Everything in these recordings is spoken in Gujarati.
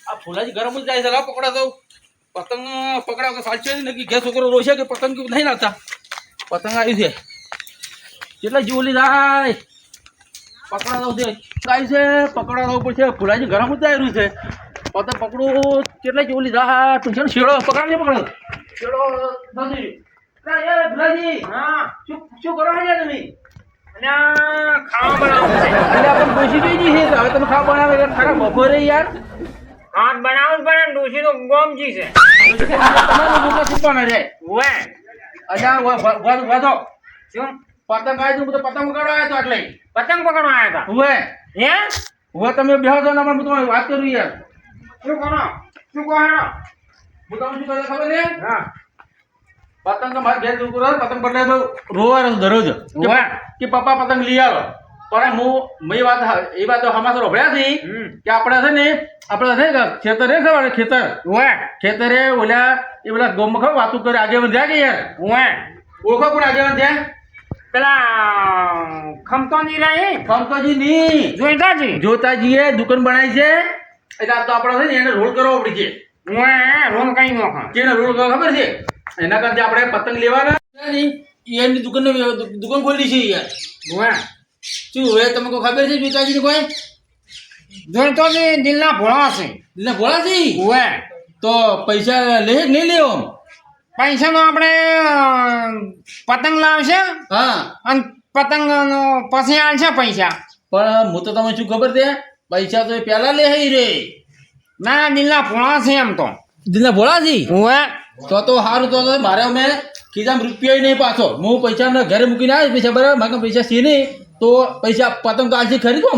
આ ફૂલાજી ગરમ જ જાય છે લા પકડા દઉં પતંગ પકડાવ કે સાચે નક્કી ઘેર છોકરો રોશે કે પતંગ નહીં લાવતા પતંગ આવી છે કેટલા જીવલી જાય પકડા દઉં છે આવી છે પકડા દઉં પડશે ફૂલાજી ગરમ જ જાય રહ્યું છે પતંગ પકડું કેટલા જીવલી જાય તું છે શેડો પકડાવ પકડો શેડો નથી ફૂલાજી હા શું કરો છો તમે અને ખાવા બનાવું છે એટલે આપણે ડોસી જોઈ છે હવે તમે ખાવા બનાવે ખરા બપોરે યાર હાથ બનાવું પડે ને ડોશી તો ગોમજી છે તમારું મોટો શીખવાના રે વે અચ્છા વાતો શું પતંગ આવી તું પતંગ પકડવા આવ્યો તો એટલે પતંગ પકડવા આવ્યા હતા હવે હે હવે તમે બેહો છો ને હું તમારી વાત કરું યાર શું કરો શું કહો હેડો? હું તમને શું કહે ખબર છે હા પતંગ તો મારે ઘેર જતું રહે પતંગ પકડે તો રોવા રહ્યો દરરોજ વાહ. કે પપ્પા પતંગ લઈ આવો પણ મેં વાત એ વાત હમાસર ઓભળ્યા હતી કે આપણે છે ને આપણે છે ને ખેતર રે ખબર ખેતર વે ખેતરે ઓલા એ બધા ગોમમાં ખબર વાતું કરે આગેવાન થયા કે યાર વે ઓળખો કોણ આગેવાન થયા પેલા ખમતોની રહી પંકજી ની જોઈતાજી જોતાજીએ દુકાન બનાવી છે એટલે આ તો આપણે છે ને એને રોલ કરવો પડી છે વે રોમ કઈ નોખા કેનો રોલ કરવો ખબર છે એના કરતા આપણે પતંગ લેવાના એની દુકાન ખોલી છે યાર વે શું હવે તમને કોઈ ખબર છે જોતાજી કોઈ જોઈતોજી દિલના ભોળા છે એટલે ભોળા છે વે તો પૈસા લે નહીં લેવો પૈસાનો આપણે પતંગ લાવશે હા અને પતંગ પછી આવશે પૈસા પણ હું તો તમને શું ખબર છે પૈસા તો એ પહેલા લે રે ના દિલના ભોળા છે એમ તો દિલના ભોળા છે વે તો સારું તો મારે અમે ખીચામાં રૂપિયા નહીં પાછો હું પૈસા ઘરે મૂકીને આવે પૈસા બરાબર મારે પૈસા છે નહીં તો પૈસા પતંગ તો આજથી ખરીદો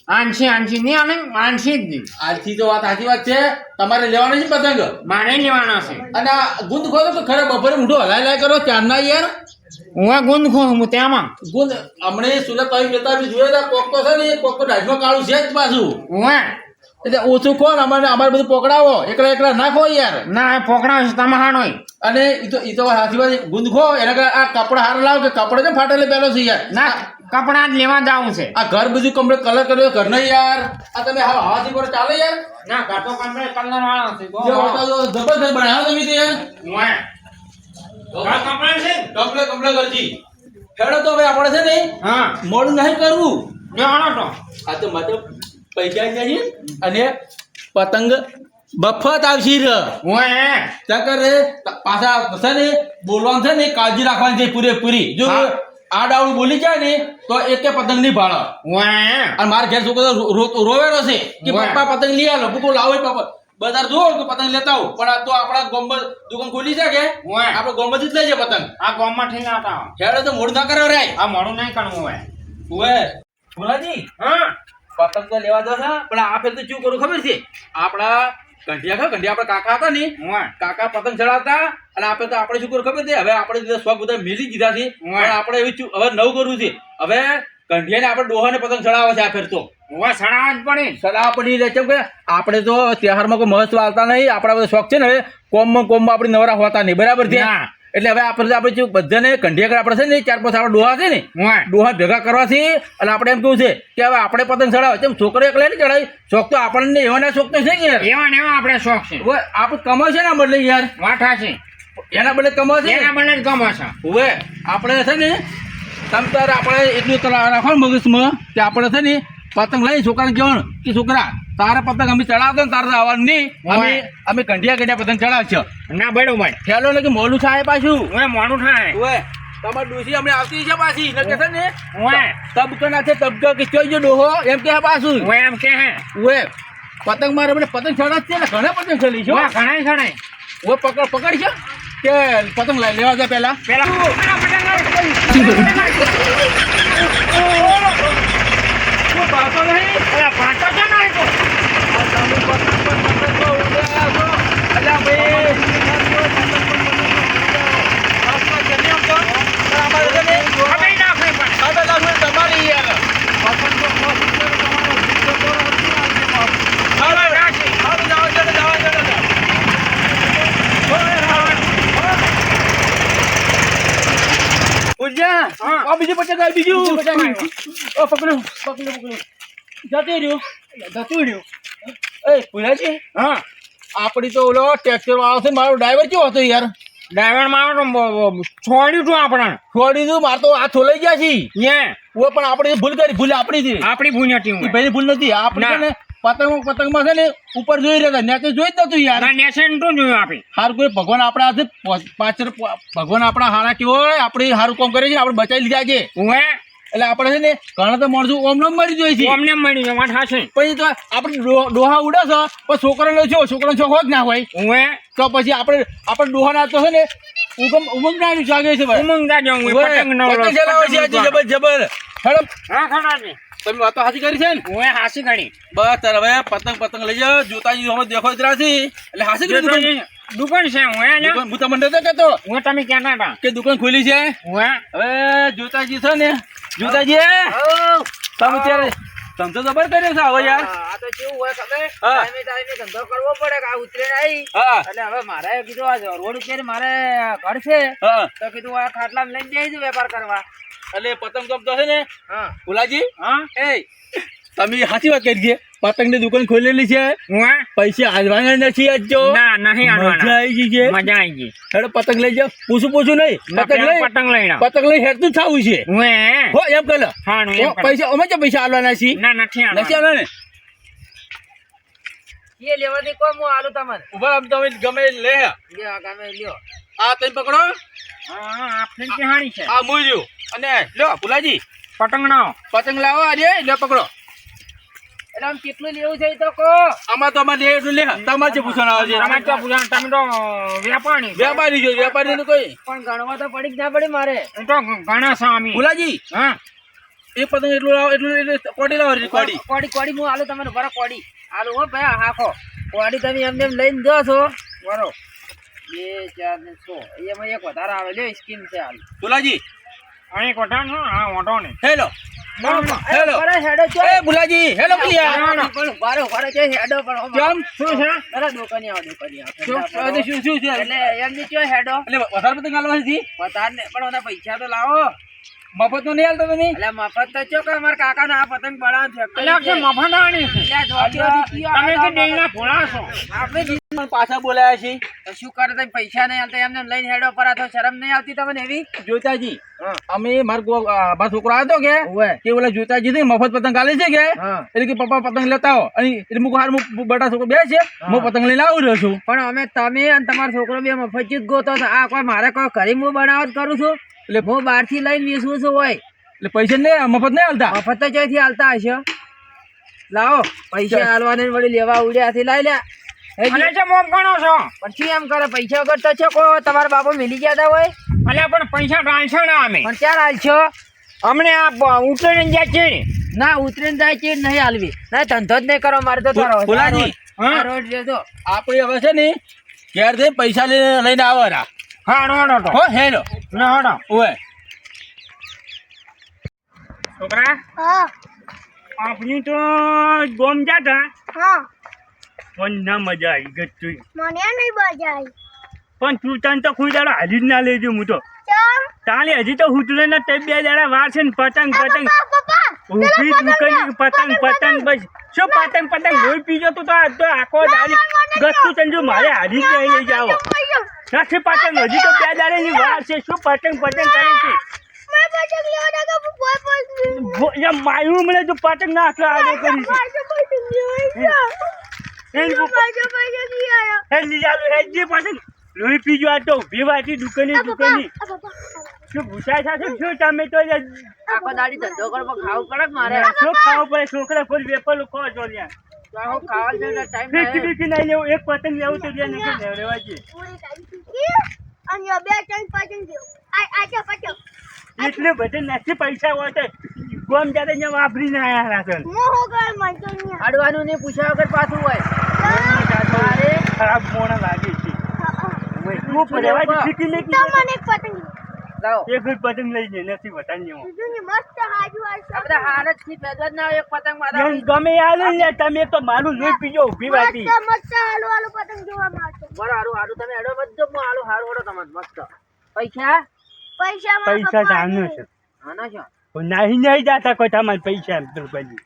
આંશી નહીં આને આંશી જ નહીં આજથી તો વાત સાચી વાત છે તમારે લેવાની છે પતંગ મારે લેવાના છે અને આ ગુંદ ખોલો તો ખરે બપોરે મોઢું હલાય કરો ચારના યાર હું ગુંદ ખો હું તેમાં ગુંદ હમણે સુરત આવી જતા બી જોયે તા કોક તો છે ને કોક તો ડાઢમાં કાળું છે જ પાછું હું એટલે ઓછું કોણ અમારે બધું પકડાવો એકલા નાખો યાર ના પકડાવ છે તમે હાણો અને એ તો સાચી વાત ગુંદ ખો એના કરતા આ કપડા હાર લાવ કે કપડો છે ફાટેલે પહેલો છે યાર ના કપડા જ લેવા જાવું છે આ ઘર બધું કમ્પ્લીટ કલર કર્યો ઘર નહીં યાર આ તમે હવાથી પર ચાલે યાર ના ઘર તો કમ્પ્લીટ કલર વાળો છે જે હોતા તો જબરદસ્ત બનાવ્યો તમે તે ઘર કમ્પ્લીટ છે કમ્પ્લીટ કરજી હેડો તો હવે આપણે છે ને હા મોડું નહીં કરવું લેવાનો તો આ તો માત્ર પૈસા નહીં અને પતંગ બફત આવશે રે હું ચક્કર પાછા છે ને બોલવાનું છે ને કાળજી રાખવાની છે પૂરેપૂરી જો આ ડાવડું બોલી જાય ને તો એક પતંગ નહીં ભાડો અને મારા ઘેર છોકરો રોવેલો છે કે પપ્પા પતંગ લઈ આલો ભૂકો લાવો પપ્પા બજાર જો તો પતંગ લેતા આવો પણ આ તો આપણા ગામમાં દુકાન ખોલી છે કે આપણે ગામમાં જ લઈ જાય પતંગ આ ગામમાં થઈને આવતા હેડો તો મોડું ના કરે રે આ મોડું નહીં કરવું હોય ઓએ ભોલાજી હા પતંગ તો લેવા દો પણ આ ફેર તો શું કરું ખબર છે આપણા કંઠિયા આપણા કાકા હતા ને કાકા પતંગ ચડાવતા અને આપણે તો આપણે શું કરું ખબર છે હવે આપણે શોખ બધા મેલી દીધા છે પણ આપણે એવી હવે નવું કરવું છે હવે કંઠિયાને આપણે ડોહાને પતંગ ચડાવે છે આ ફેર તો સડાવવા જ પડે સલાહ પડી રહે છે કે આપણે તો તહેવારમાં કોઈ મહત્વ આવતા નહીં આપણા બધા શોખ છે ને હવે કોમમાં આપણે નવરા હોતા નહીં બરાબર છે એટલે હવે આપણે બધાને કંઠિયા આપણે છે ને 4-5 આપણા ડોહા છે ને ડોહા ભેગા કરવાથી અને આપણે એમ કેવું છે કે હવે આપણે પતંગ ચડાવે છે છોકરો એકલા નહીં ચડાવી શોખ તો આપણને એવાના શોખ તો છે કે યાર એવા આપણે શોખ છે આપણે કમાય છે ને બદલે યાર વાઠા છે એના બદલે કમાય છે એના બદલે જ ગમે છે હવે આપણે છે ને તમ તાર આપણે એટલું રાખો મગજમાં કે આપણે છે ને પતંગ લઈ છોકરાને કહેવાનું કે છોકરા તારે પતંગ અમે ચડાવતો ને તારે આવવાનું નહીં અમે કંઠિયા પતંગ ચડાવશે ના બરોબર ખ્યાલો ને કે મોડું થાય પાછું મોડું થાય તમારી ડોસી અમને આવતી છે પાછી ને કે છે ને તબકા ના છે તબકા કે ચોઈ જો ડોહો એમ કે પાછું એમ કે હે પતંગ મારે મને પતંગ ચડાવ છે ને ઘણા પતંગ ચડી છે ઘણા પકડ છે કે પતંગ લેવા જાય પેલા પાતો નહીં પાટો છે ને તમારી યાર બીજું પતંગ આવી બીજું પકડ્યું જતું રહ્યું એ પુલાજી હા આપડી તો ઓલો ટ્રેક્ટર વાળો છે મારો ડ્રાઈવર કેવો હતો યાર ડ્રાઈવર માં છોડ્યું તું આપણે છોડી દીધું મારે તો આ છોલાઈ ગયા છે યે ઓ પણ આપણે ભૂલ કરી ભૂલ આપણી હતી આપણી ભૂલ હતી એ ભાઈ ભૂલ નથી આપણે છે ને પતંગમાં છે ને ઉપર જોઈ રહ્યા હતા નેચે જોઈ જ નતું યાર ના નેસેન તો જોયું આપી હારું કોઈ ભગવાન આપણા હાથે પાછળ ભગવાન આપણા હારા કેવો હોય આપણે સારું કામ કરે છે આપણે બચાવી લીધા છે હું એટલે આપણે છે ને ઘણા તો માણસો ઓમ મરી જોઈએ છે અમને મળી વાત હાશે પછી તો આપણે ડોહા ઉડે છે પણ છોકરાનો છોકરો જ ના હોય હું તો પછી આપણે ડોહાના તો છે ને ઉમંગ ના જાગે છે ભાઈ ઉમંગ જા જાઉં પતંગ નો પતંગ ચલાવે છે આજે જબર જબર હેડો હા ખરાજી તમે વાતો હાસી કરી છે ને હું હાસી કરી બસ તારે હવે પતંગ લઈ જાઓ જોતાજી અમે દેખો જ રાશી એટલે હાસી કરી દુકાન છે હું હું તમને નતો કહેતો હું તમે કહેતા હતા કે દુકાન ખુલી છે હું હવે જોતાજી છે ને જોતાજી તમે ત્યારે તમે તો જબર કર્યો છે હવે યાર આ તો કેવું હોય ખબર હા. ટાઈમે ધંધો કરવો પડે કે આ ઉતરે આવી હા એટલે હવે મારે કીધું આ રોડ ઉપર મારે ઘર છે હા તો કીધું આ ખાટલામાં લઈને જઈશું વેપાર કરવા એટલે પતંગ તો છે ને હા ભુલાજી હા એ તમે સાચી વાત કરી છે પતંગની દુકાન ખોલેલી છે હું પૈસા હાલવાના નથી આજ જો ના નહીં મજા આડવાના આવી ગઈ છે મજા આવી ગઈ હેડો પતંગ લઈ જાઓ પૂછું નહીં પતંગ લઈને પતંગ લઈ હેડતું જ થવું છે હું હો એમ કરે હા એમ કરે. પૈસા અમે તો પૈસા હાલવાના છીએ ના નથી નથી આડવાના. હાલવા ને એ લેવાથી કોમ હું આલું તમારે ઉભા આમ તમે ગમે એ લે લ્યો ગમે લ્યો આ તમે પકડો હા આપણે કહાણી છે આ મૂલ્યો અને લો ભુલાજી પતંગ નો પતંગ લાવો આજે લે પકડો એટલે આમ કેટલું લેવું છે એ તો કહો આમાં તો અમારે લે એટલું લે તમારે જે પૂછવાનું આવે તમે છે તો પૂછો તમે તો વેપારી વેપારી જો વેપારી નું કોઈ પણ ગણવા તો પડી જ ના પડી મારે હું તો ઘણા સ્વામી ભુલાજી હા એક પતંગ એટલું લાવો એટલું કોડી લાવો કોડી કોડી હું આલું તમને બરો કોડી આલું હો ભાઈ હાખો કોડી તમે એમને એમ લઈને દો છો બરો 2 4 ને 100 એમાં એક વધારે આવે લ્યો સ્કીમ છે હાલ ભુલાજી અહીં કોઠા નો હા ઓટો ને હેલો હેલો બરો હેડો છો એ ભુલાજી હેલો ભુલિયા પણ બારો છે હેડો પણ કેમ શું છે અરે દુકાની આવો શું છે એટલે એમની ચો હેડો એટલે વધારે પતંગ હાલવાની હતી વધારે ને પણ ઓના પૈસા તો લાવો મફત નું નહીં હાલતા તમે એટલે મફત તો ચો કે અમારા કાકા ના પતંગ બનાવ એટલે કે મફાડાણી છે તમે કે દેઈના ભોળા છો આપણે પણ પાછા બોલાયા છે તો શું કરે તમે પૈસા નહીં હાલતા એમને લઈને હેડો પર આ તો શરમ નહીં આવતી તમને એવી જોતાજી હા. અમે મારો છોકરો આવ્યો કે ઓવે. કે ઓલા જોતાજી થી મફત પતંગ આલે છે કે હા. એટલે કે પપ્પા પતંગ લેતા આવો અને એટલે મુક હાર બટા છોકરો બે છે હું પતંગ લઈને આવું રહ્યો છું પણ અમે તમે અને તમારો છોકરો બે મફત જ ગોતો છો આ કોઈ મારે કોઈ ઘરે હું બનાવત કરું છું એટલે હું બહારથી લઈને વેચું છું હોય એટલે પૈસા નહીં મફત નહીં હાલતા મફત તો ચોથી હાલતા હશો લાવો પૈસા હાલવાને વળી લેવા ઉડ્યાથી લાવી લે અને જે મોમ ગણો છો પણ શું એમ કરે પૈસા વગર તો છે કો તમારા બાપુ મિલી ગયા હોય એટલે પણ પૈસા ટ્રાન્સફર ના અમે પણ ચાર હાલશો અમને આ ઉતરીને જાય છે ને ના ઉતરીને જાય છે નહીં હાલવી ના ધંધો જ નહીં કરો મારે તો તારો ભુલાજી, હા? રોજ લેજો આપણે હવે છે ને ઘેર જઈને પૈસા લઈને આવવાના હા નો તો હો હેલો ના હડો ઓય છોકરા હા આપણી તો ગોમ જાતા હા પણ ના મજા આવી ગઈ મને નહીં બજાય પણ તું તને તો કોઈ દાડા હાલી જ ના લેજો હું તો ચમ તાલે હજી તો હુતલે ના તે 2 દાડા વાર છે ને પતંગ પતંગ પપ્પા ઊભી દુકાન પતંગ બસ શું પતંગ લોહી પીજો તું તો આ તો આખો દાડી ગસ્તું તંજુ મારે હાલી જ નહીં લઈ જાઓ નથી પતંગ હજી તો 2 દાડાની વાર છે શું પતંગ કરે છે મેં પતંગ લેવા કા બોય બોય યા માયું મને જો પતંગ ના આટલો આડો કરી છે હે લીજાલું હે જે પતંગ લોહી પીજો આ તો ઊભી વાટી દુકાની શું ભૂસાય સાથે શું તમે તો આખો દાડી ધંધો કરવા ખાવું પડે કે મારે શું ખાવું પડે છોકરા ફૂલ વેપર ખો છો લ્યા હું ખાવા જઈને ટાઈમ બીકી નહીં લેવું એક પતંગ લેવું તો લ્યા નથી લેવા છે અને બે ત્રણ પતંગ દેવ આ આ પતંગ એટલે બધે નથી પૈસા હોય તો ગોમ જાતે ને વાપરીને આયા રાખે મો હો ગર મન તો નહીં અડવાનું નહીં પૂછ્યા વગર પાછું હોય મારે ખરાબ મોણા લાગે છે તું પડેવા બીકી નહીં તો મને એક પતંગ લાવો એક જ પતંગ લઈ લે નથી વટાણ જેવો જુની મસ્ત હાજુ આ બધા હાર જ થી પેદા જ ના હોય એક પતંગ મારા ગમે આલો લે તમે તો મારું લોહી પીજો ઊભી વાટી મસ્ત મસ્ત આલુ આલુ પતંગ જોવા મળતો બરો હારું હારું તમે એડો બધો હું હારું હારું હોડો તમારે મસ્ત પૈસા પૈસા જાણ્યો છે આના છો નહીં જાતા કોઈ તમારે પૈસા એમ તો પછી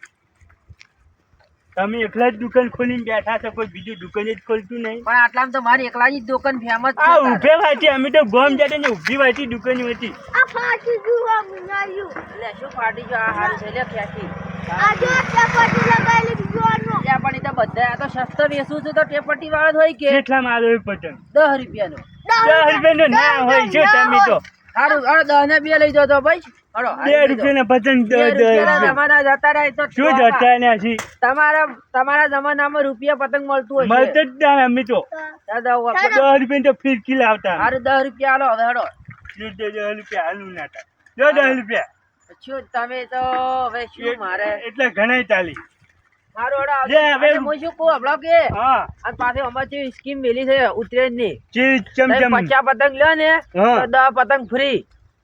તમે એકલા જ દુકાન ખોલીને બેઠા છો, કોઈ બીજું દુકાન જ ખોલતું નહીં. પણ આટલામાં તો મારી એકલાની જ દુકાન ફેમસ છે આ તારે. ઉભે વાંચી અમે તો ગોમ જતા ને ઉભી વાંચી દુકાન હતી. આ ફાટી ગયું આ મુનાયું. લે શું ફાટી ગયો આ હારી છે લે ખેંચી. આ જો ચપાટી લગાવેલી જોવાનું. લે પણ એ તો બધા આ તો સસ્તો વેચું છું તો ટેપટી વાળો જ હોય કે કેટલામાં આવે એ પતંગ? 10 રૂપિયાનો. 10 રૂપિયાનો ના હોય જો તમે તો. હારું હાલો 10 ને 2 લઈ જાઓ તો ભાઈ. હાલો 2 રૂપિયાના પતંગ 10 રૂપિયા. જમાના જતા રહે તો શું જતા ને હજી તમારા જમાનામાં રૂપિયા પતંગ મળતું હોય મળતો જ ના અમે તો. 10 રૂપિયા તો ફિરકી લાવતા. હારું 10 રૂપિયા હાલો હવે હેડો. 10 રૂપિયા હાલું ના થાય. જો 10 રૂપિયા શું તમે તો હવે શું મારે એટલે ઘણા ચાલી. મારો લે, હવે- હું શું કહું હમણાં કે હા અને પાછી અમારી સ્કીમ મેલી છે ઉત્તરાયણની. ચીજ તમે ચમચમ 50 પતંગ લ્યો ને હા. તો 10 પતંગ ફ્રી.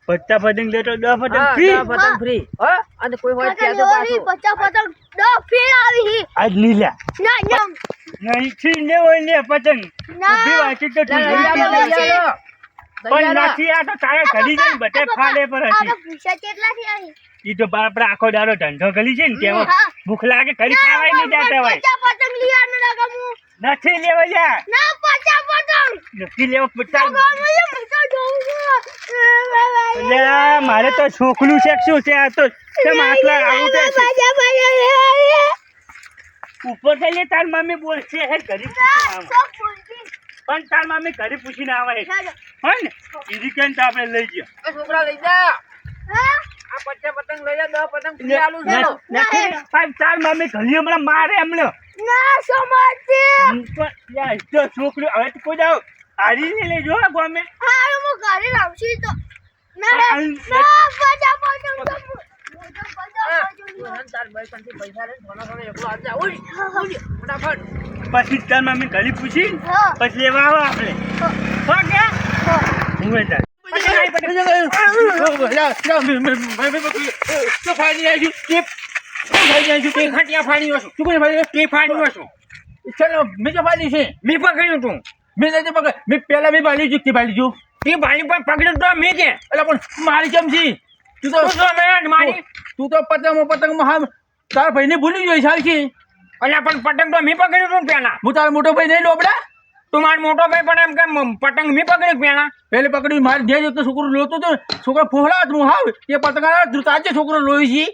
50 પતંગ લેતો 10 પતંગ હા, ફ્રી. 10 પતંગ ફ્રી. હો અને કોઈ હોય ત્યાં તો પાછું. 50 પતંગ 10 ફેર આવી. આજ લીલા ના નહીં થી ને હોય ને પતંગ ના. ઉભી વાંચી તો તું લઈ આલો, ઉભી લઈ વાંચી. આલો. પણ નથી આ તો તારે ઘડી જઈને બધે ફાડે પર આ હતી. પૈસા કેટલાથી આવી? ઈ તો આપણે આખો દાડો ધંધો કરી છે ને તેમાં હા. ભૂખ લાગે ઘડી ખાવાય નહીં જાતા હોય. 50 પતંગ લીવાનું લાગે હું. નથી લેવા યાર. ના 50 પતંગ. નથી લેવા પચાસ. ગામમાં હું તો જોઉં છું. એટલે આ મારે તો છોકલું છે કે શું છે આ તો કેમ આટલા આવું થાય છે? ઉપર થઈ લે તાર મમ્મી બોલશે હે ઘરે પૂછીને આવે. પણ તાર મમ્મી ઘરે પૂછીને આવે છે. હોય ને ઈ કેમ તો આપણે લઈ ગયો. એ છોકરા લઈ જા. આ 50 પતંગ લઈ જા 10 પતંગ ફ્રી આલું છે. નથી પણ તાર મમ્મી ઘરે હમણાં મારે એમને ના સમજતી. તો છોકરું હવે તો કોઈ જાવ હારી ને લઈ જો ગમે. હારું હું ઘરે લાવશું તો. ના આ- ના 50 પતંગ તો તું હન તાર ભાઈ પાસેથી પૈસા લઈને ઘણા ઘણા એકલો આવી જા. ઉડી, ઉડી, ફટાફટ. પછી તાર મમ્મી ઘરે પૂછી હા. પછી લેવા આવો આપણે. હો કે હું એ તાર મારી કેમ છે તું તો પતંગમાં હા તારા ભાઈને ભૂલી ગયો સાલ છે. પણ પતંગ તો મેં પકડ્યું તું પેલા. હું તારો મોટો ભાઈ નહીં લોબડા તું મારો મોટો ભાઈ પણ એમ કે પતંગ મેં પકડ્યું પેલા. પેલે પકડી મારે જે જતો છોકરો લોતો તો છોકરો ફોહલા હું હાવ એ પતંગ આ તાજે છોકરો લોહી છે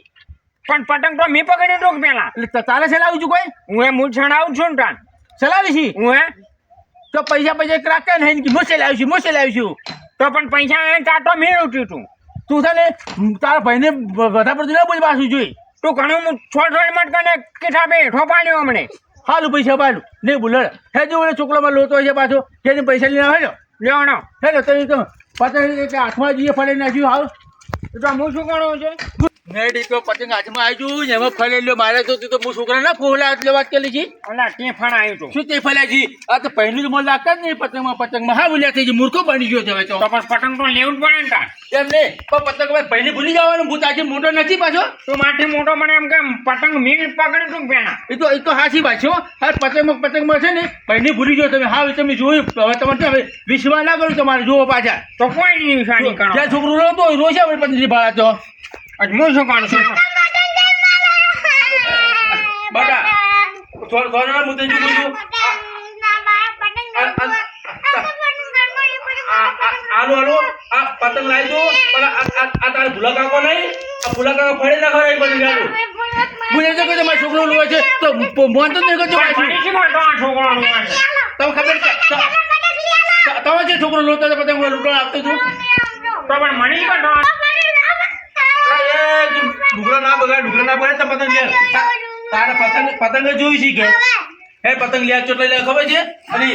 પણ પતંગ તો મેં પકડ્યું તું પેલા. એટલે તારે ચલાવું છું કોઈ હું એ મૂળ છણાવું છું ને તાન. ચલાવી છે હું એ તો પૈસા ક્રાકે નહીં કે મોસે લાવીશું તો પણ પૈસા એને તાતો મેં ઉઠ્યું તું. તું છે ને તારા ભાઈને વધારે પડતું ના બોલી પાછું જોઈ તું ઘણું છોડ મત કરે કે બે ઠોપાડ્યો હમણે. હાલું પૈસા પાલું નહીં બોલ હે જો મને છોકરામાં લોતો હોય છે પાછો જેને પૈસા લઈને આવે લેવાનો હે ને તમે તો પતંગ એટલે હાથમાં જઈએ ફરી નાખ્યું હાલ તો હું શું કરું છે? નહીં તો પતંગ હાથમાં આવી જવું ને એમાં ફરી લ્યો મારે તો હું છોકરા ના ફોહલા એટલે વાત કરી છે અલા તે ફણ આવ્યું તું. શું તે ફર્યા આ તો પહેલું જ મને લાગતા જ નહીં પતંગમાં હા બોલ્યા થઈ મૂર્ખો બની ગયો છે હવે તો તો પણ પતંગ તો લેવું જ પડે ને તાર. એમ નહીં પણ પતંગ પહેલી ભૂલી જવાનું ભૂત આજે મોટો નથી પાછો તું માથી મોટો મને એમ કે પતંગ મેં પકડ્યું તું પેલા. એ તો હાચી વાત છે હો. હા પતંગમાં છે ને પહેલી ભૂલી ગયો તમે હા તમે જોયું હવે તમારે હવે વિશ્વાસ ના કરો તમારે જોવો પાછા તો કોઈ નહીં નિશાની કરો. જ્યાં છોકરું રોતો હોય રોશે હવે પતંગ ભાડા તો હું શું કરું છું? બટા થોડા હું તને પૂછું આલો આ પતંગ લાવી દો પણ આ તારે ભૂલા કાકો નહીં આ ભૂલા કાકો ફળે ના ખરાય પતંગ આલો મને તો કહે મારો છોકરો લોય છે તો મોન તો નહીં કરજો પાછું ફરી શી માટે આ છોકરાનું હોય છે? તમે ખબર છે તમે જે છોકરો લોતો હતો પતંગ લૂંટવા આપતો છું તો પણ મને ઈ કાઢો. ઢુકડા ના બગાડ તો પતંગ લે તારા પતંગ જોઈ છે કે હે પતંગ લે ચોટલા લે ખબર છે અને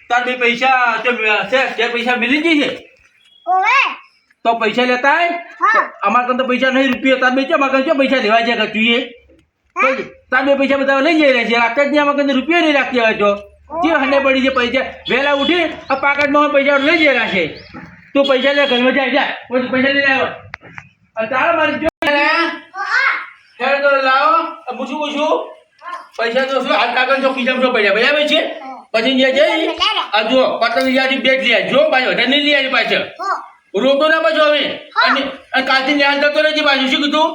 તાર બે પૈસા જે પૈસા મિલી જઈ છે ઓવે તો પૈસા લેતા હે હા. અમારા કંઈ તો પૈસા નહીં રૂપિયા તાર બે છે અમારા કંઈ પૈસા લેવા જાય જોઈએ તાર બે પૈસા બધા લઈ જઈ રહ્યા છે રાખતા જ નહીં અમારા કંઈ રૂપિયા નહીં રાખતી હોય તો જે હંડે પડી છે પૈસા વહેલા ઉઠી આ પાકટમાં પૈસા લઈ જઈ રહ્યા છે તું પૈસા લે ઘરમાં જાય પછી પૈસા લઈ આવ્યો અને તારા મારી જો હેડ તો લાવો પૂછું પૈસા તો શું હાથ કાગળ તો ખીચામાં શું પડ્યા બરાબર છે પછી ત્યાં જઈ આ જો પતંગ યાદી બેટ લે જો પાછો નહીં લઈ આવી પાછળ રોતો ના પાછો હવે અને કાલથી નેહાલ જતો રહેજે પાછું શું કીધું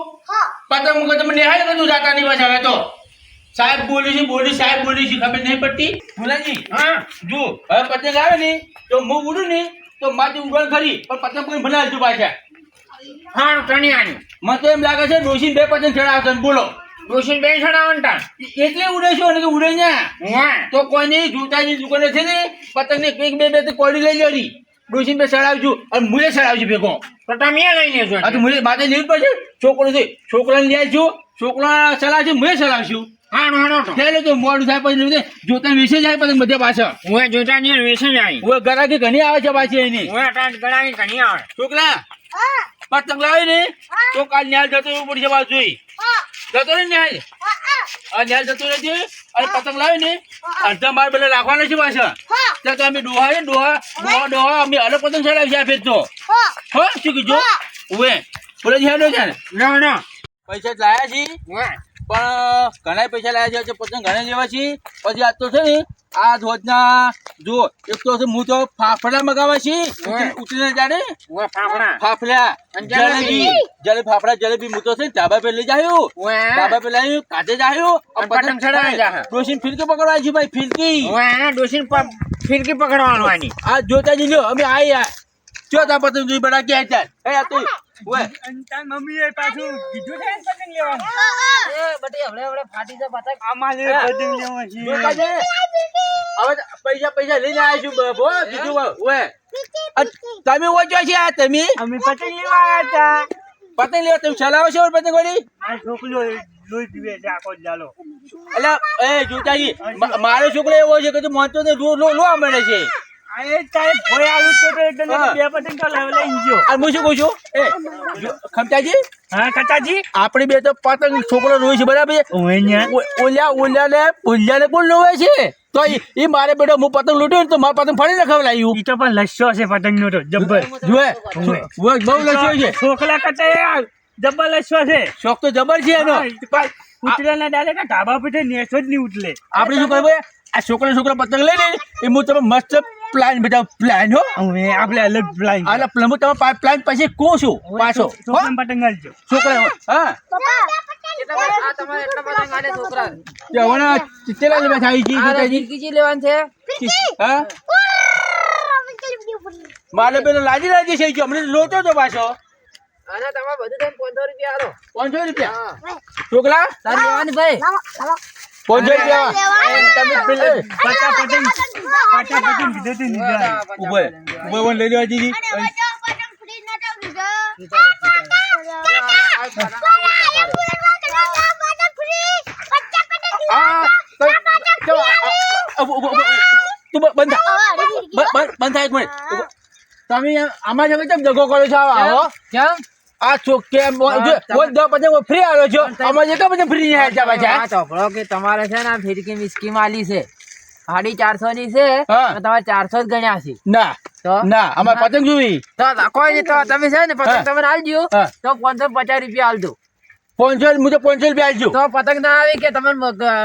પતંગ મૂકે તમે નેહાલ કીધું જાતા નહીં પાછા હવે તો સાહેબ બોલી સાહેબ બોલી છે ખબર નહીં પડતી ભુલાજી હા જો હવે પતંગ આવે ને તો હું ઉડું ને તો મારી ઉડણ ખરી પણ પતંગ કોઈ બનાવજો પાછા હા ટણિયાની મને તો એમ લાગે છે ડોશી 2 પતંગ ચડાવશે ને બોલો ડોશીને બે છડાવંટા એટલે ઉડે છો ને કે ઉડે ન્યા હા તો કોઈની જૂતાની દુકાને છે ને પતંગને એક બે તો કોડી લઈ લેવાની ડોશી બે ચડાવજો અને મુએ ચડાવજો ભેગો તો તમે લઈને જો આ તો મુએ માથે લેવું પડશે છોકરો છે છોકરાને લઈ આવજો છોકરા ચલાવશે મુએ ચલાવશું હાણો ચાલો તો મોડું થાય પછી લેવું જોતા વિશે જાય પતંગ બધે પાછળ હું જોતા ની વેસે જાય હવે ગરાકી ઘણી આવે છે પાછી એની હું ટાટ ગણાવી ઘણી આવે છોકરા હા પતંગ લાવી ને તો કાલ ન્યાલ જતો એવું પડશે પાછું જતો ને ન્યાલ આ ન્યાલ જતો રહેજે અને પતંગ લાવી ને અડધા માર પેલા રાખવાના છે પાછા ત્યાં તો અમે ડોહા અમે અલગ પતંગ ચડાવી છે ફેર તો હો શું કીધું ઉવે બોલે છે હેડો છે ને ના પૈસા લાયા છે હા પણ ઘણા પૈસા લાયા છે પતંગ ઘણા લેવા છે પછી આજ તો છે ને આ ધોજના જો એક તો છે હું તો ફાફડા મગાવા છે ઉતરીને જાડે હું ફાફડા ફાફડા જલેબી ફાફડા જલેબી હું તો છે ને ધાબા પે લઈ જાયો ધાબા પે લઈ કાઢે જાયો પતંગ ચડાવી જા ડોશીને ફિરકી પકડવા છે ભાઈ ફિરકી હું ડોશીને ફિરકી પકડવાની આ જોતાજી લ્યો અમે આયા ચોથા પતંગ જોઈ બડા કે હતા એ આ તો ઓય તાર મમ્મીએ પાછું કીધું છે ને પતંગ લેવાનું એ બટી હવડે ફાટી જાય પતંગ આમાં લે પતંગ લેવા છે જોતાજી હવે પૈસા લઈને આવ્યા છું બહુ બીજું ઓય તમે ઓછો છે આ તમે અમે પતંગ લેવા આવ્યા હતા પતંગ લેવા તમે ચલાવો છો પતંગ વાળી આ છોકરો લોહી પીવે છે આખો જાલો એટલે એ જોતાજી મારો છોકરો એવો છે કે તું માનતો ને લો મળે છે આ એ તારે ભોય આવું તો એટલે બે પતંગ તો લઈ ગયો આ હું શું કહું છું એ ખમતાજી હા કાકાજી આપણે બે તો પતંગ છોકરો રોય છે બરાબર ઓલ્યા ને કોણ લોવે છે તો એ મારે બેટો હું પતંગ લૂટ્યો તો મારે પતંગ ફરી નખાવ લાવ્યું ઈ તો પણ લસ્સો છે પતંગ નો તો જબ્બર જોએ બહુ લખ્યો છે છોકલા કરતા જબ્બર લસ્સો છે શોખ તો જબર છે એનો ઉતરેલા ડાલે કે ઢાબા પીઠે નેસો જ નહીં ઉતલે આપણે શું કરવું આ છોકરા પતંગ લઈ લે એ હું તમે મસ્ત પ્લાન બધા પ્લાન હો હવે આપણે અલગ પ્લાન એટલે હું તમે પ્લાન પછી કહું છું પાછો છોકરા પતંગ આલજો છોકરા હા આ તમારે એટલા પતંગ આલે છોકરા હમણાં કેટલા લેવા થાય છે આ ફિરકી લેવાનું છે હા મારે પેલો લાજી છે હમણાં લોટો તો પાછો અને તમારે બધું થઈને 500 રૂપિયા આલો 500 રૂપિયા છોકરા તાર લેવાની ભાઈ 500 રૂપિયા તમે પેલા પાછા પતંગ કીધું તું નીકળ્યા ઉભો લઈ લેવા દીધી તું બંધ થાય એક મિનિટ તમે આમાં જગ્યાએ કેમ દગો કરો છો આવો કેમ આ ચોક કેમ પતંગ ફ્રી આવ્યો છો આમાં જે પતંગ ફ્રી નહીં આવ્યા પાછા આ ચોપડો કે તમારે છે ને ફિરકી સ્કીમ આલી છે 450 ની છે હા. તો તમારે 400 જ ગણ્યા છે ના તો ના અમારે પતંગ જોવી તો કોઈ નહીં તો તમે છે ને પતંગ હા. તમે આલજો હા. તો 550 રૂપિયા આલજો 500 હું તો 500 રૂપિયા આલજો તો પતંગ ના આવે કે તમે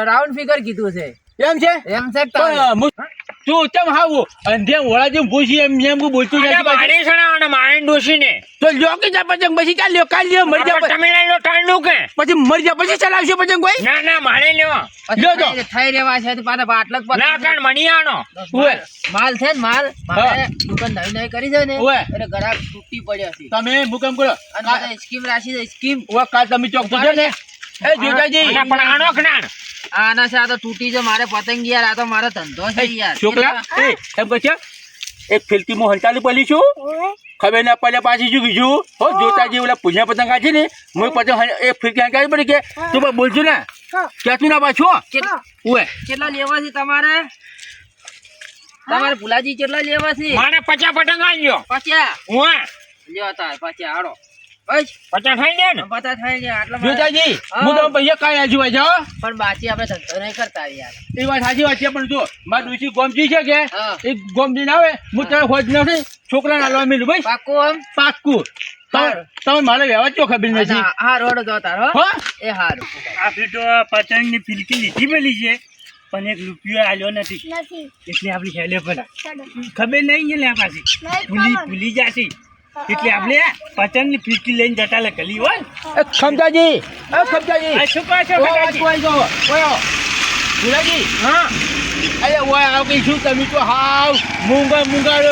રાઉન્ડ ફિગર કીધું છે એમ છે એમ છે કે તમે? પણ તું કેમ હાવું અંધે ઓળા જેમ પૂછી એમ હું બોલતું નથી પાછું. મારે ડોસી ને તો લ્યો કે જા પતંગ પછી ચાલ લ્યો કાલ લ્યો મરી જા તમે લઈ લો ટાણું કે પછી મરી જા પછી ચલાવશો પતંગ કોઈ ના મારે લેવા પછી લ્યો તો. થઈ રહેવા છે તો પાછા આટલા જ પતંગ. ના કાણ મણિયાનો ઓવે માલ છે ને માલ મારે દુકાન નવી કરી છે ને ઓવે. એટલે ગ્રાહક તૂટી પડ્યો છે તમે મુકામ કરો અને બધા સ્કીમ રાખી છે સ્કીમ ઓ કાલ તમે ચોક તો ને એ જોતાજી પણ આનો જ્ઞાન આના છે આ તો તૂટી છે મારે પતંગ યાર આ તો મારો ધંધો છે યાર છોકરા એ એમ કહે છે એક ફિલકીમાં હંતાલી પલી છું ખબર ના પડે પાછી શું કીધું હો જોતાજી ઓલા પૂજા પતંગ આ છે ને હું પતંગ એક ફિરકી હંકાવી પડી કે તું પણ બોલજો ને ક્યાંથી ના પાછું ઓએ કેટલા લેવા છે તમારે ભુલાજી કેટલા લેવા છે મારે 50 પતંગ આલ્યો પચ્યા હું લ્યો તાર પચ્યા હાડો બસ 50 થઈ ગયા ને પતા થાય છે આટલા મારે- જોતાજી હું તમે પૈસા કાંઈ આજુ જાઓ પણ બાકી આપણે ધંધો નહીં કરતા યાર એ વાત સાચી વાત છે પણ જો મારા ડોશી ગોમજી છે કે હા. એ ગોમજી ના આવે હું તારે હોજ નથી છોકરાને હાલવા મેલું ભાઈ પાકું આમ પાક્કું તમે મારે વ્યવહાર ચો ખબર નથી હા રોડ જો તાર હો હો એ હારું આપણે તો પતંગ ની ફિલકી લીધી પેલી છે પણ 1 રૂપિયો આલ્યો નથી એટલે આપણી હેલે પડા ખબર નહીં ને લે પાછી ભૂલી જાશી એટલે આપણે પતંગની ફીરકી લઈને જતા લે ગલી હોય એ ખમતાજી એ ખમતાજી આ શું કહો છો કાકાજી? ભુલાજી હા અરે ઓય આવ કઈ શું તમે તો હાવ મૂંગા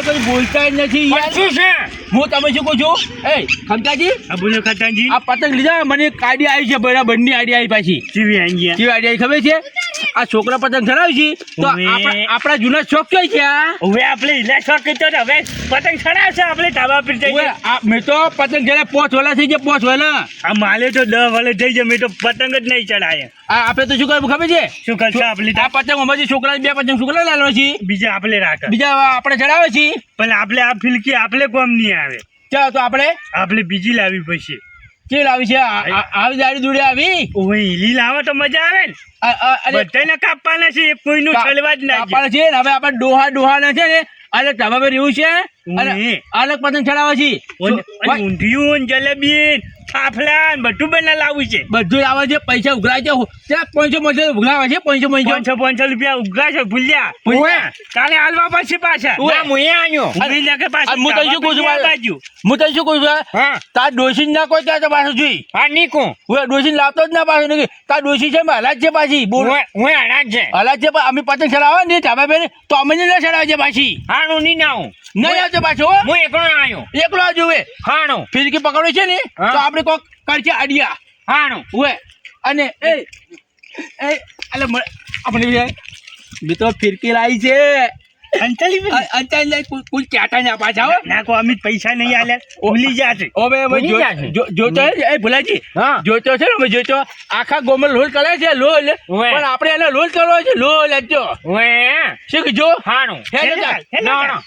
કઈ બોલતા જ નથી યાર શું છે હું તમે શું કહું છું એ ખમતાજી આ બોલો કાકાજી આ પતંગ લીધા મને એક આઈડિયા આવી છે બરાબરની આઈડિયા આવી પાછી જીવી આઈ ગયા કેવી આઈડિયા ખબર છે આ છોકરા પતંગ ચડાવી છે તો ઓવે. આપણા જૂના શોખ કઈ છે આ હવે આપણે ઈલા શોખ તો હવે પતંગ ચડાવશે આપણે ધાબા પર ઓવે, જઈએ મેં તો પતંગ જયારે પોચ વાલા થઈ ગયા પોચ વાલા આ માલે તો 10 વાલે થઈ જાય મેં તો પતંગ જ નહીં ચડાય આપણે તો શું કરવું ખબર છે શું કરશે આપણે આ પતંગ અમારી છોકરા બે પતંગ છોકરા લાલવા છે બીજા આપણે રાખે બીજા આપણે ચડાવે છે પણ આપણે આ ફિલકી આપણે કોમ નહીં આવે ચાલો તો આપણે બીજી લાવી પડશે કે લાવી છે આવી દાડી દૂડે આવી ઓય ઈલી લાવો તો મજા આવે ને અરે બધાને કાપવાના છે એક કોઈનું છલવા જ ના આપણે છે ને હવે આપણે ડોહા છે ને અલગ ધાબા પર એવું છે અને ઓવે. અલગ પતંગ ચડાવે છે ઊંધિયું જલેબી ફાફલા બધું બના લાવવું છે બધું આવે છે પૈસા ઉઘરાય છે ત્યાં 500 ઉઘરાવે છે 500 રૂપિયા ઉઘરા છે ભૂલ્યા ઓવે. કાલે હાલવા પછી પાછા ઓવે. ના, મુએ આયો ઉભી લાગે પાછી હું તને શું કહું છું ધાબા પર બાજુ હું તને શું કહું છું હા તાર ડોસી ના કોઈ ત્યાં તો પાછું જોઈ હા નીકું હું ડોસી લાવતો જ ના પાછું નહીં તાર ડોસી છે હલાજ છે પાછી બોલ હું અનાજ છે હલાજ છે પણ અમે પતંગ ચડાવે ને ધાબા પર તો અમે ના ચડાવે છે પાછી હાણું નહીં નાવું નહીં આવતો પાછો હો. હું એકલો આયો એકલો આ જોવે હાણું ફિરકી પકડો છે ને હા. તો આપણે કોક કરશે આડિયા હાણું ઓએ અને આપણે મિત્રો ફિરકી લાવી છે અંતલી અંચાઈ લઈ કુલ ચાટા ને પાછા હો ના કો અમિત પૈસા નહીં આલે ભૂલી જાશે ઓબે ભૂલી જાશે. જોતો એ ભુલાજી હા. જોતો છે ને અમે જોતો આખા ગોમલ લોલ કરે છે લોલ ઓવે. પણ આપણે એને લોલ કરવો છે લોલ જો ઓએ શીખ જો હાણું હેડો જા.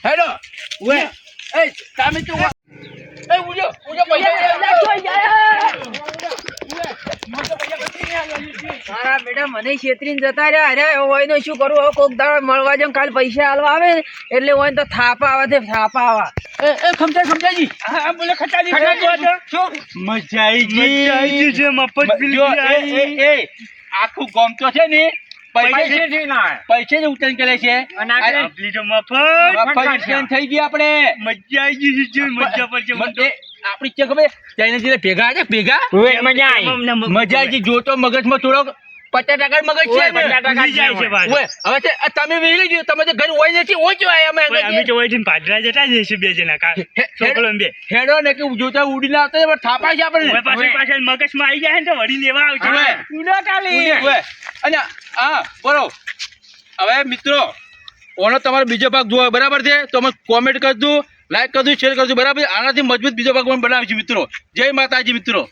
હેડો ઓએ એ તમે તો એ ઉજો મારા બેટા મને છેતરીને જતા રહ્યા અરે હોય ને શું કરું હવે કોક દાડો મળવા જાઉં કાલ પૈસા આલવા આવે ને એટલે હોય તો થાપા આવે તે થાપા આવા એ ખમતાજી હા બોલે ખટાજી ખટાજી શું મજા આવી ગઈ છે મફત જો, બિલકુલ એ આખું ગોમ તો છે ને પૈસે જ ઉતરણ કરે છે અને આપલી તો મફત મફત થઈ ગઈ આપણે મજા આવી ગઈ છે મજા પર છે આપડી છે ખબર જઈને જઈને ભેગા છે ભેગા મજા આવી મજા આવી જોતો મગજમાં થોડોક 50% મગજ છે ને. 50% ભૂલી જાય છે પાછું. ઓય, હવે છે આ તમે વેલી ગયો તમે તો ઘર હોય નથી ઓછો આયા અમે ઓય, અમે તો વહીથી પાદરા જતા જઈશું બે જણા કા છોકરો ને બે હેડો ને કે જોતા ઉડીને આવતા પણ થાપા છે આપણે હવે પાછળ પાછળ મગજમાં આવી જાય ને તો વળી લેવા આવશે ઓય. ઉડો કાલી ઓય, અને હા બોલો હવે મિત્રો ઓનો તમારો બીજો ભાગ જોવો બરાબર છે તો અમે કોમેન્ટ કરજો લાઈક કરજો શેર કરજો બરાબર આનાથી મજબૂત બીજો ભાગ પણ બનાવીશું મિત્રો જય માતાજી મિત્રો.